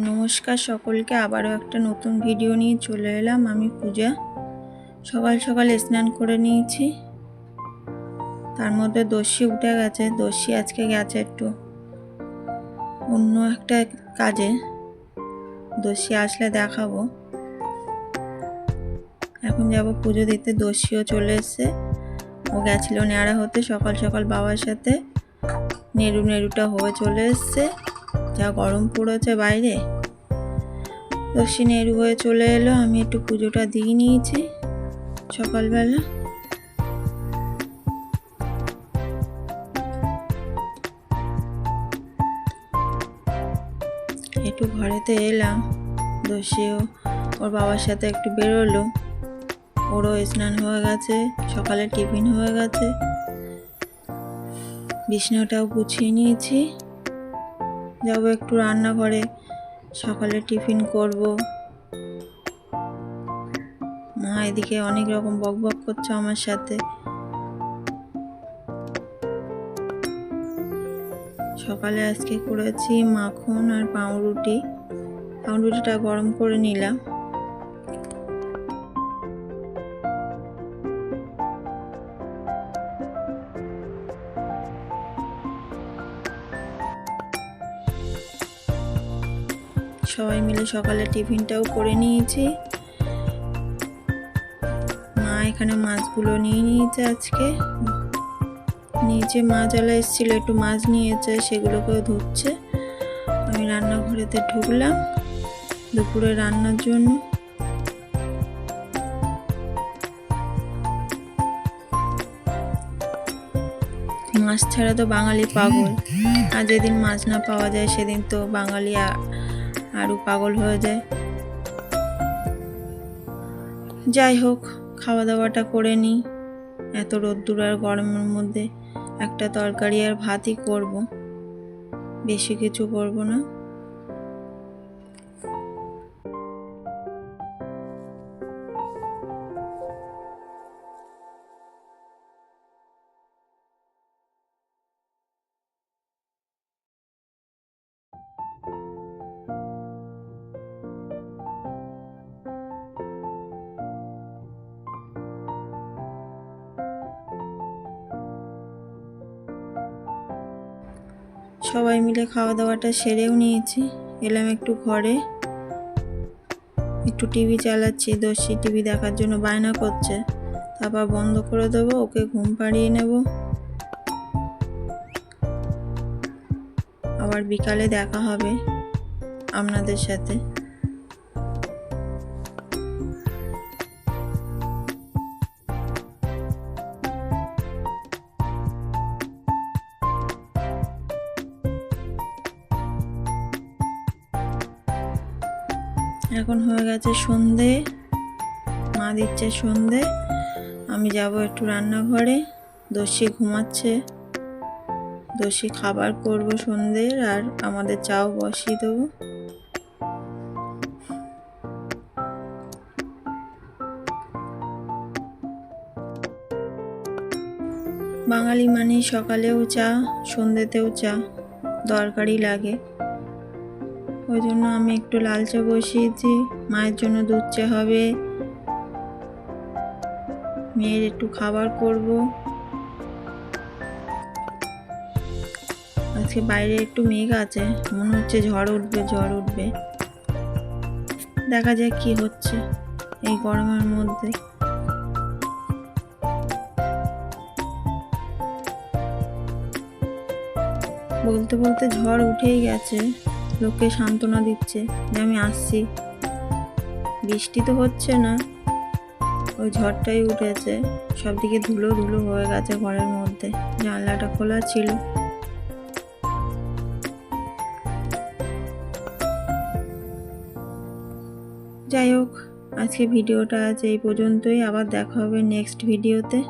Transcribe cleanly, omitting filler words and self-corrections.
নমস্কার সকলকে, আবারও একটা নতুন ভিডিও নিয়ে চলে এলাম। আমি পূজা। সকাল সকাল স্নান করে নিয়েছি, তার মধ্যে দস্যি উঠে গেছে। দস্যি আজকে গেছে একটু অন্য একটা কাজে, দস্যি আসলে দেখাবো। এখন যাব পুজো দিতে। দস্যিও চলে এসছে, ও গেছিল নেড়া হতে সকাল সকাল বাবার সাথে। নেড়ুটা হয়ে চলে এসছে, যা গরম পড়েছে বাইরে। দস্যি নেড়ু হয়ে চলে এলো, আমি একটু পুজোটা দিয়ে নিয়েছি সকালবেলা। একটু ঘরেতে এলাম, দস্যিও ওর বাবার সাথে একটু বেরোলো। ওরও স্নান হয়ে গেছে, সকালে টিফিন হয়ে গেছে, বিছানাটাও গুছিয়ে নিয়েছি। যাবো একটু রান্নাঘরে, সকালে টিফিন করব। মা এদিকে অনেক রকম বকবক করছে আমার সাথে। সকালে আজকে করেছি মাখন আর পাউরুটি। পাউরুটিটা গরম করে নিলাম। সবাই মিলে সকালে টিফিনটাও করে নিয়েছি। মা এখানে মাছগুলো নিয়ে নিয়েছে আজকে। নিচে মাছওয়ালা এসেছিল, একটু মাছ নিয়েছে, সেগুলোকেও ধুচ্ছে। আমি রান্নাঘরেতে ঢুকলাম দুপুরে রান্নার জন্য। মাছ ছাড়া তো বাঙালি পাগল, আর যেদিন মাছ না পাওয়া যায় সেদিন তো বাঙালি আরও পাগল হয়ে যায়। যাই হোক, খাওয়া দাওয়াটা করে নিই। এত রোদ্দুর আর গরমের মধ্যে একটা তরকারি আর ভাতই করব, বেশি কিছু করব না। সবাই মিলে খাওয়া দাওয়াটা সেরেও নিয়েছি। এলাম একটু ঘরে, একটু টিভি চালাচ্ছি। দস্যি টিভি দেখার জন্য বায়না করছে, তারপর বন্ধ করে দেবো, ওকে ঘুম পাড়িয়ে নেব। আবার বিকালে দেখা হবে আপনাদের সাথে। এখন হয়ে গেছে সন্ধে, মা দিচ্ছে সন্ধে। আমি যাব একটু রান্নাঘরে। দস্যি ঘুমাচ্ছে, দস্যি খাবার করব সন্ধ্যের, আর আমাদের চাও বসিয়ে দেবো। বাঙালি মানে সকালেও চা, সন্ধ্যেতেও চা দরকারই লাগে। ওই জন্য আমি একটু লাল চা বসিয়েছি। মায়ের জন্য দুধ চা হবে, মেয়ের একটু খাবার করব। আজকে বাইরে একটু মেঘ আছে, মনে হচ্ছে ঝড় উঠবে। দেখা যাক কি হচ্ছে এই গরমের মধ্যে। বলতে বলতে ঝড় উঠেই গেছে, লোককে সান্ত্বনা দিচ্ছে যে আমি আসছি। বৃষ্টি তো হচ্ছে না, ওই ঝড়টাই উঠেছে। সবদিকে ধুলো হয়ে গেছে ঘরের মধ্যে, জানলাটা খোলা ছিল। যাই হোক, আজকে ভিডিওটা আজ এই পর্যন্তই। আবার দেখা হবে নেক্সট ভিডিওতে।